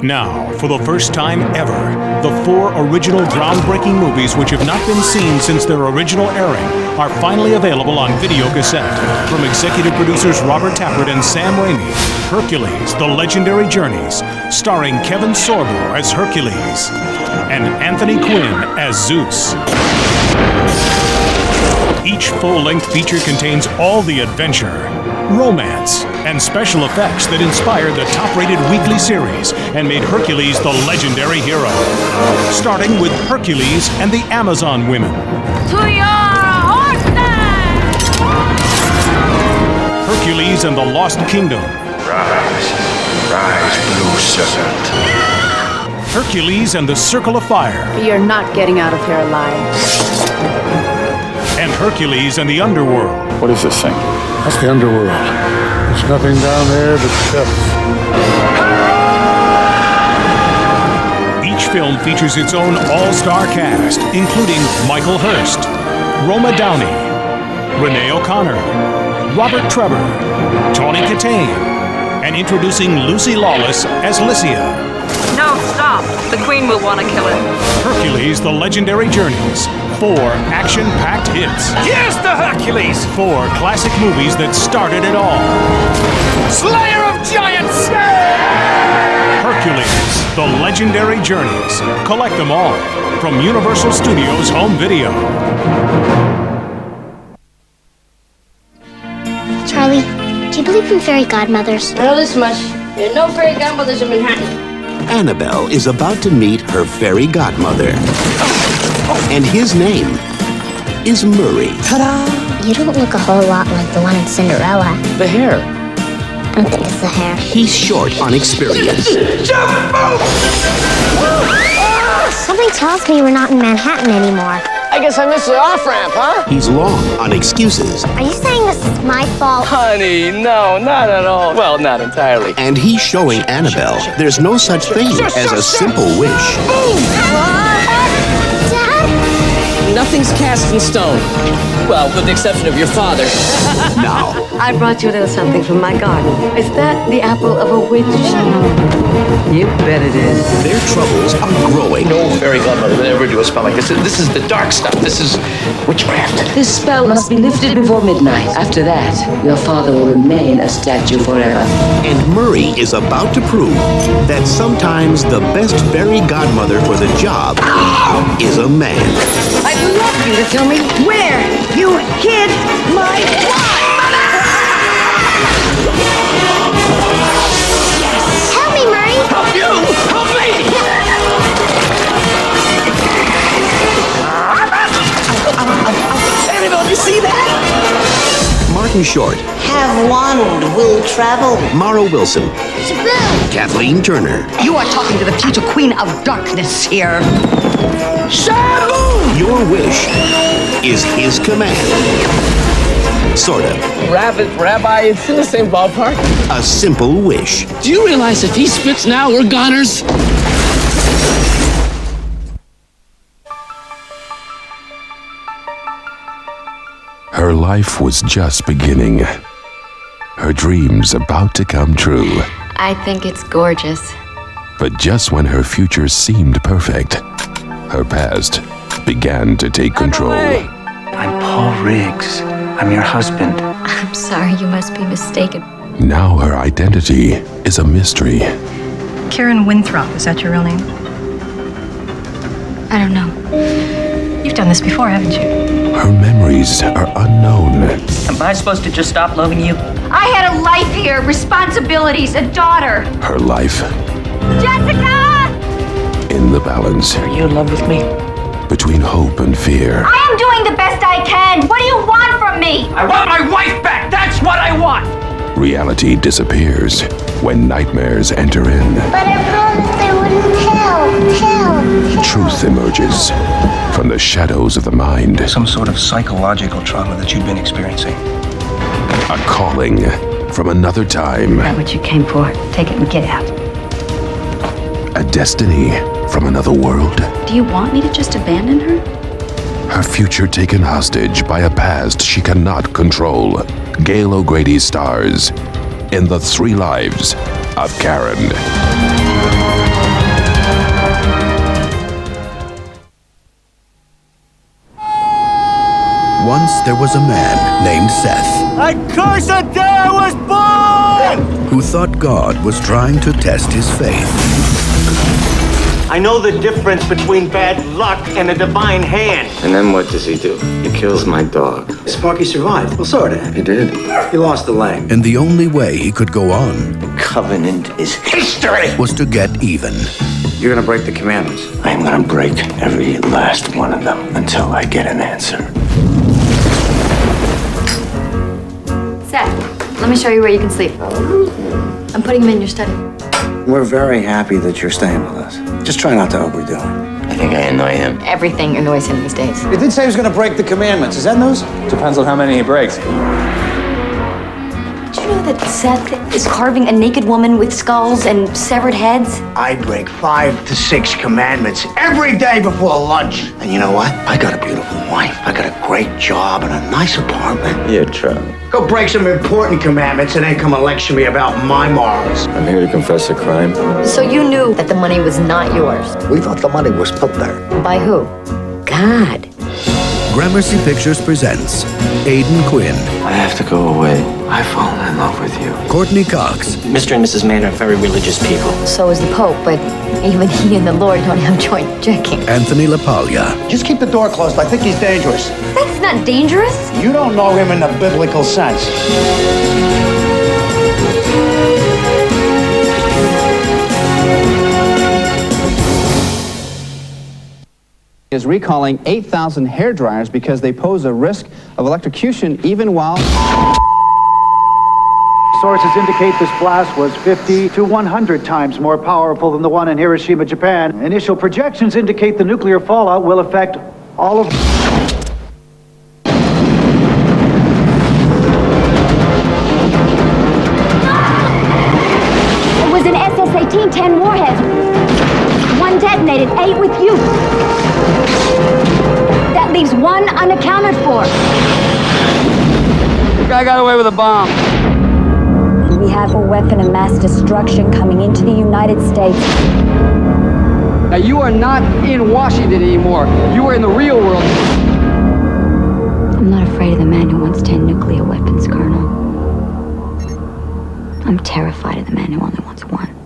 Now, for the first time ever, the 4 original groundbreaking movies which have not been seen since their original airing are finally available on video cassette. From executive producers Robert Tappert and Sam Raimi, Hercules, The Legendary Journeys, starring Kevin Sorbo as Hercules and Anthony Quinn as Zeus. Each full-length feature contains all the adventure, romance, and special effects that inspired the top-rated weekly series and made Hercules the legendary hero. Starting with Hercules and the Amazon Women. To your horses! Hercules and the Lost Kingdom. Rise, rise, blue serpent. Hercules and the Circle of Fire. You're not getting out of here alive. And Hercules and the Underworld. What is this thing? That's the underworld. There's nothing down there but depth. Each film features its own all-star cast, including Michael Hurst, Roma Downey, Renee O'Connor, Robert Trevor, Tawny Katane, and introducing Lucy Lawless as Lycia. No, stop. The Queen will want to kill him. Hercules, The Legendary Journeys. 4 action-packed hits. Here's the Hercules! 4 classic movies that started it all. Slayer of giants! Hercules, The Legendary Journeys. Collect them all from Universal Studios Home Video. Charlie, do you believe in fairy godmothers? I know this much. There are no fairy godmothers in Manhattan. Annabelle is about to meet her fairy godmother. And his name is Murray. Ta-da! You don't look a whole lot like the one in Cinderella. The hair. I don't think it's the hair. He's short on experience. Something tells me we're not in Manhattan anymore. I guess I missed the off-ramp, huh? He's long on excuses. Are you saying this is my fault? Honey, no, not at all. Well, not entirely. And he's showing Annabelle there's no such thing as a simple wish. Dad? Nothing's cast in stone. Well, with the exception of your father. Now, I brought you a little something from my garden. Is that the apple of a witch? You bet it is. their troubles are growing. No fairy godmother would ever do a spell like this. This is the dark stuff. This is witchcraft. This spell must be lifted before midnight. After that, your father will remain a statue forever. And Murray is about to prove that sometimes the best fairy godmother for the job is a man. I'd love you to tell me where you hid my wife! Help me, Murray! Help you! Help me! Annabelle, you see that? Martin Short, Have wand will travel. Mara Wilson, Shaboom! Kathleen Turner. You are talking to the future queen of darkness here. Shaboom! Your wish is his command. Sort of. Rabbi, it's in the same ballpark. A simple wish. Do you realize if he spits now, we're goners? Her life was just beginning. Her dreams about to come true. I think it's gorgeous. But just when her future seemed perfect, her past began to take control. I'm Paul Riggs. I'm your husband. I'm sorry, you must be mistaken. Now her identity is a mystery. Karen Winthrop, is that your real name? I don't know. You've done this before, haven't you? Her memories are unknown. Am I supposed to just stop loving you? I had a life here, responsibilities, a daughter. Her life Jessica! in the balance Are you in love with me? between hope and fear. I am doing the best I can. What do you want from me? I want my wife back! That's what I want! Reality disappears when nightmares enter in. But I promised I wouldn't tell. Truth emerges from the shadows of the mind. Some sort of psychological trauma that you've been experiencing. A calling from another time. Is that what you came for? Take it and get out. A destiny from another world. Do you want me to just abandon her? Her future taken hostage by a past she cannot control. Gail O'Grady stars in The 3 Lives of Karen. Once there was a man named Seth. I curse the day I was born! Who thought God was trying to test his faith. I know the difference between bad luck and a divine hand. And then what does he do? He kills my dog. Sparky survived. Well, sort of. He did. He lost the leg. And the only way he could go on The Covenant is history! was to get even. You're gonna break the commandments. I'm gonna break every last one of them until I get an answer. Seth, let me show you where you can sleep. I'm putting him in your study. We're very happy that you're staying with us. Just try not to overdo it. I think I annoy him. Everything annoys him these days. He did say he was gonna break the commandments. Is that news? Depends on how many he breaks. Did you know that Seth is carving a naked woman with skulls and severed heads? I break 5 to 6 commandments every day before lunch. And you know what? I got a beautiful wife. I got a great job and a nice apartment. You're trouble. Go break some important commandments and then come and lecture me about my morals. I'm here to confess a crime. So you knew that the money was not yours. We thought the money was put there. By who? God. Gramercy Pictures presents Aidan Quinn, I have to go away. I've fallen in love with you. Courtney Cox, Mr. and Mrs. Mann are very religious people. So is the Pope, but even he and the Lord don't have joint drinking. Anthony LaPaglia, Just keep the door closed. I think he's dangerous. That's not dangerous. You don't know him in the biblical sense. Is recalling 8,000 hair dryers because they pose a risk of electrocution even while... Sources indicate this blast was 50 to 100 times more powerful than the one in Hiroshima, Japan. Initial projections indicate the nuclear fallout will affect all of... It was an SS-18, 10 warheads. 1 detonated, 8 with you. That leaves 1 unaccounted for. The guy got away with a bomb. We have a weapon of mass destruction coming into the United States. Now, you are not in Washington anymore. You are in the real world. I'm not afraid of the man who wants 10 nuclear weapons, Colonel. I'm terrified of the man who only wants 1.